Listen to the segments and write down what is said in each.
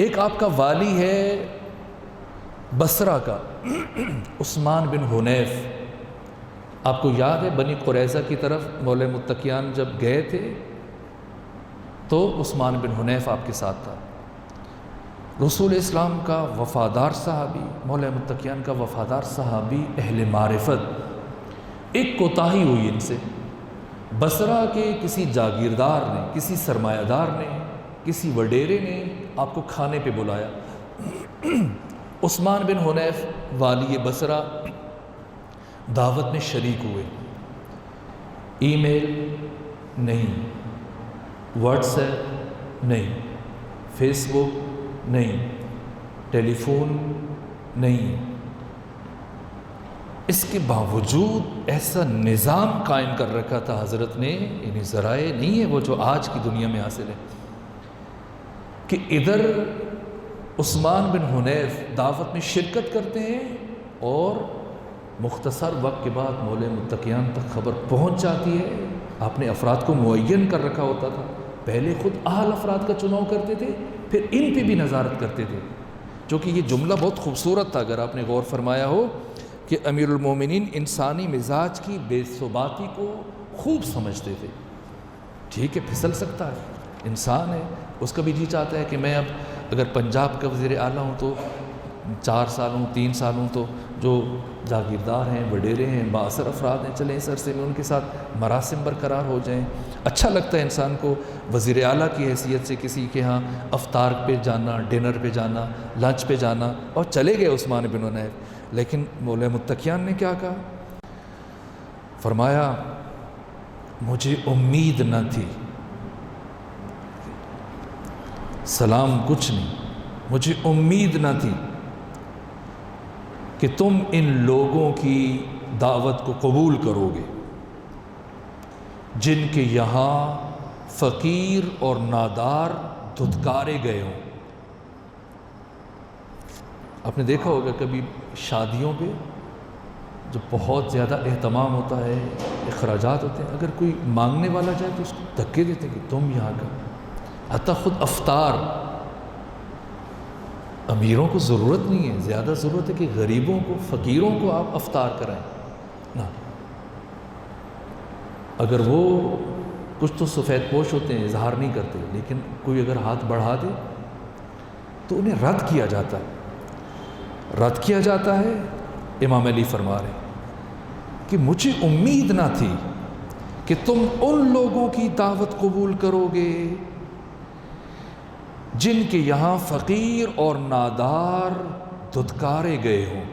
ایک آپ کا والی ہے بصرہ کا، عثمان بن حنیف. آپ کو یاد ہے بنی قریظہ کی طرف مولا متقیان جب گئے تھے تو عثمان بن حنیف آپ کے ساتھ تھا. رسول اسلام کا وفادار صحابی، مولا متقیان کا وفادار صحابی، اہل معرفت. ایک کوتاہی ہوئی ان سے. بصرہ کے کسی جاگیردار نے، کسی سرمایہ دار نے، کسی وڈیرے نے آپ کو کھانے پہ بلایا. عثمان بن حنیف والی بصرہ دعوت میں شریک ہوئے. ای میل نہیں، واٹس ایپ نہیں، فیس بک نہیں، ٹیلی فون نہیں. اس کے باوجود ایسا نظام قائم کر رکھا تھا حضرت نے، یعنی ذرائع نہیں ہے وہ جو آج کی دنیا میں حاصل ہے، کہ ادھر عثمان بن حنیف دعوت میں شرکت کرتے ہیں اور مختصر وقت کے بعد مولا متقیان تک خبر پہنچ جاتی ہے. آپ نے افراد کو معین کر رکھا ہوتا تھا. پہلے خود اہل افراد کا چناؤ کرتے تھے، پھر ان پہ بھی نظارت کرتے تھے. جو کہ یہ جملہ بہت خوبصورت تھا، اگر آپ نے غور فرمایا ہو، کہ امیر المومنین انسانی مزاج کی بے ثباتی کو خوب سمجھتے تھے. ٹھیک ہے، پھسل سکتا ہے، انسان ہے، اس کا بھی جی چاہتا ہے کہ میں اب اگر پنجاب کا وزیر اعلیٰ ہوں تو 4 سال ہوں، 3 سال ہوں، تو جو جاگیردار ہیں، وڈیرے ہیں، بااثر افراد ہیں، چلیں اس عرصے میں ان کے ساتھ مراسم برقرار ہو جائیں. اچھا لگتا ہے انسان کو وزیر اعلیٰ کی حیثیت سے کسی کے ہاں افطار پہ جانا، ڈنر پہ جانا، لنچ پہ جانا. اور چلے گئے عثمان بن حنیف. لیکن مولا متقیان نے کیا کہا؟ فرمایا مجھے امید نہ تھی، سلام کچھ نہیں، مجھے امید نہ تھی کہ تم ان لوگوں کی دعوت کو قبول کرو گے جن کے یہاں فقیر اور نادار دھتکارے گئے ہوں. آپ نے دیکھا ہوگا کبھی شادیوں پہ جو بہت زیادہ اہتمام ہوتا ہے، اخراجات ہوتے ہیں، اگر کوئی مانگنے والا جائے تو اس کو دھکے دیتے ہیں کہ تم یہاں کا. حتیٰ خود افطار، امیروں کو ضرورت نہیں ہے، زیادہ ضرورت ہے کہ غریبوں کو، فقیروں کو آپ افطار کرائیں نا. اگر وہ کچھ تو سفید پوش ہوتے ہیں، اظہار نہیں کرتے، لیکن کوئی اگر ہاتھ بڑھا دے تو انہیں رد کیا جاتا ہے. رد کیا جاتا ہے. امام علی فرما رہے کہ مجھے امید نہ تھی کہ تم ان لوگوں کی دعوت قبول کرو گے جن کے یہاں فقیر اور نادار دھتکارے گئے ہوں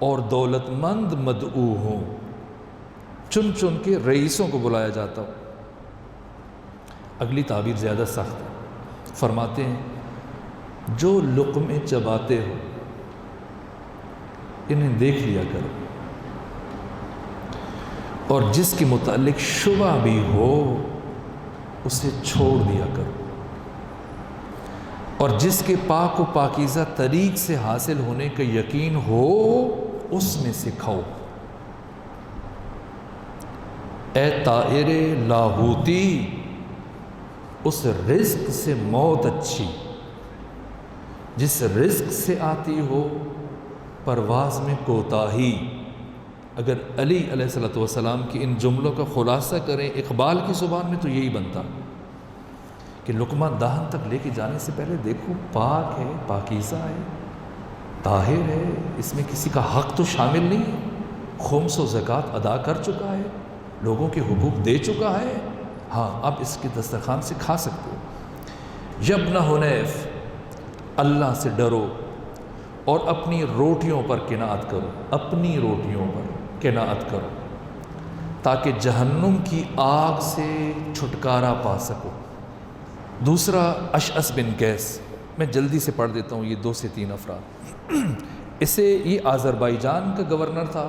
اور دولت مند مدعو ہوں. چن چن کے رئیسوں کو بلایا جاتا ہو. اگلی تعبیر زیادہ سخت ہے. فرماتے ہیں جو لقمے چباتے ہو انہیں دیکھ لیا کرو، اور جس کے متعلق شبہ بھی ہو اسے چھوڑ دیا کرو، اور جس کے پاک و پاکیزہ طریق سے حاصل ہونے کا یقین ہو اس میں سے کھاؤ. اے طائر لاہوتی، اس رزق سے موت اچھی جس رزق سے آتی ہو پرواز میں کوتاہی. اگر علی علیہ السلام کی ان جملوں کا خلاصہ کریں اقبال کی زبان میں تو یہی بنتا کہ لقمہ دہن تک لے کے جانے سے پہلے دیکھو پاک ہے، پاکیزہ ہے، طاہر ہے، اس میں کسی کا حق تو شامل نہیں ہے، خمس و زکوٰۃ ادا کر چکا ہے، لوگوں کے حقوق دے چکا ہے. ہاں اب اس کے دسترخوان سے کھا سکتے ہو. یبن حنیف، اللہ سے ڈرو اور اپنی روٹیوں پر قناعت کرو، اپنی روٹیوں پر قناعت کرو تاکہ جہنم کی آگ سے چھٹکارا پا سکو. دوسرا اشعث بن قیس، میں جلدی سے پڑھ دیتا ہوں یہ 2 سے 3 افراد. اسے یہ آذربائیجان کا گورنر تھا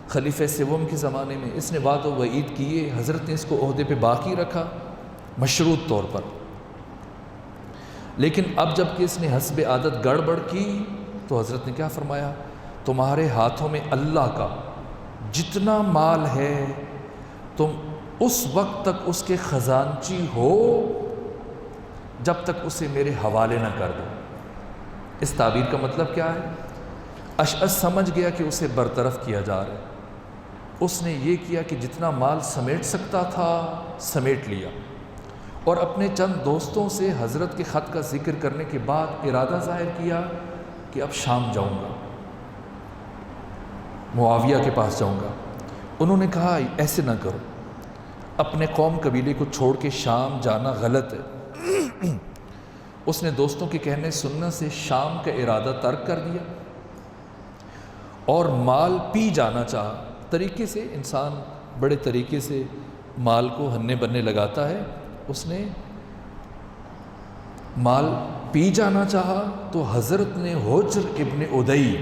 خلیفہ سوم کے زمانے میں. اس نے وعد و وعید کیے، حضرت نے اس کو عہدے پہ باقی رکھا مشروط طور پر. لیکن اب جب کہ اس نے حسب عادت گڑبڑ کی تو حضرت نے کیا فرمایا؟ تمہارے ہاتھوں میں اللہ کا جتنا مال ہے تم اس وقت تک اس کے خزانچی ہو جب تک اسے میرے حوالے نہ کر دو۔ اس تعبیر کا مطلب کیا ہے؟ اشعث سمجھ گیا کہ اسے برطرف کیا جا رہا ہے، اس نے یہ کیا کہ جتنا مال سمیٹ سکتا تھا سمیٹ لیا، اور اپنے چند دوستوں سے حضرت کے خط کا ذکر کرنے کے بعد ارادہ ظاہر کیا کہ اب شام جاؤں گا، معاویہ کے پاس جاؤں گا۔ انہوں نے کہا ایسے نہ کرو، اپنے قوم قبیلے کو چھوڑ کے شام جانا غلط ہے۔ اس نے دوستوں کے کہنے سننے سے شام کا ارادہ ترک کر دیا اور مال پی جانا چاہا۔ طریقے سے انسان بڑے طریقے سے مال کو ہننے بننے لگاتا ہے، اس نے مال پی جانا چاہا تو حضرت نے حجر ابن عدی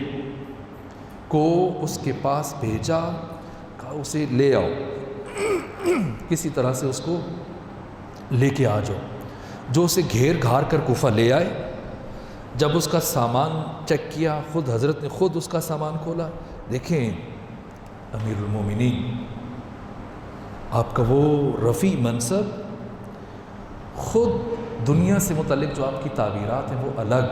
کو اس کے پاس بھیجا، کہا اسے لے آؤ، کسی طرح سے اس کو لے کے آ جاؤ۔ جو اسے گھیر گھار کر کوفہ لے آئے۔ جب اس کا سامان چیک کیا، خود حضرت نے خود اس کا سامان کھولا۔ دیکھیں امیر المومنین، آپ کا وہ رفیع منصب، خود دنیا سے متعلق جو آپ کی تعبیرات ہیں وہ الگ،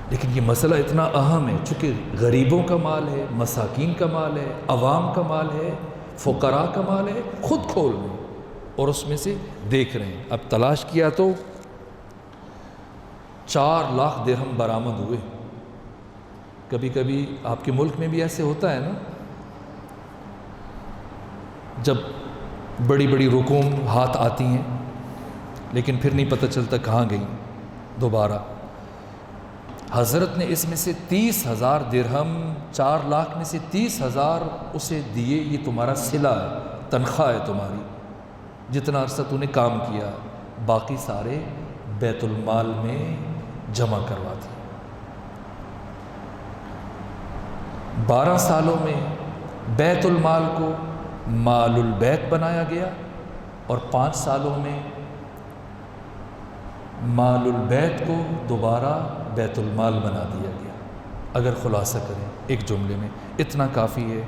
لیکن یہ مسئلہ اتنا اہم ہے، چونکہ غریبوں کا مال ہے، مساکین کا مال ہے، عوام کا مال ہے، فقراء کا مال ہے، خود کھول رہے ہیں اور اس میں سے دیکھ رہے ہیں۔ اب تلاش کیا تو 4 لاکھ درہم برآمد ہوئے۔ کبھی کبھی آپ کے ملک میں بھی ایسے ہوتا ہے نا، جب بڑی بڑی رقوم ہاتھ آتی ہیں لیکن پھر نہیں پتہ چلتا کہاں گئیں دوبارہ۔ حضرت نے اس میں سے 30,000 درہم، 4 لاکھ میں سے 30,000 اسے دیے، یہ تمہارا صلہ ہے، تنخواہ ہے تمہاری، جتنا عرصہ تو نے کام کیا، باقی سارے بیت المال میں جمع کروا دیے۔ 12 سالوں میں بیت المال کو مال البیت بنایا گیا اور 5 سالوں میں مال البیت کو دوبارہ بیت المال بنا دیا گیا۔ اگر خلاصہ کریں ایک جملے میں، اتنا کافی ہے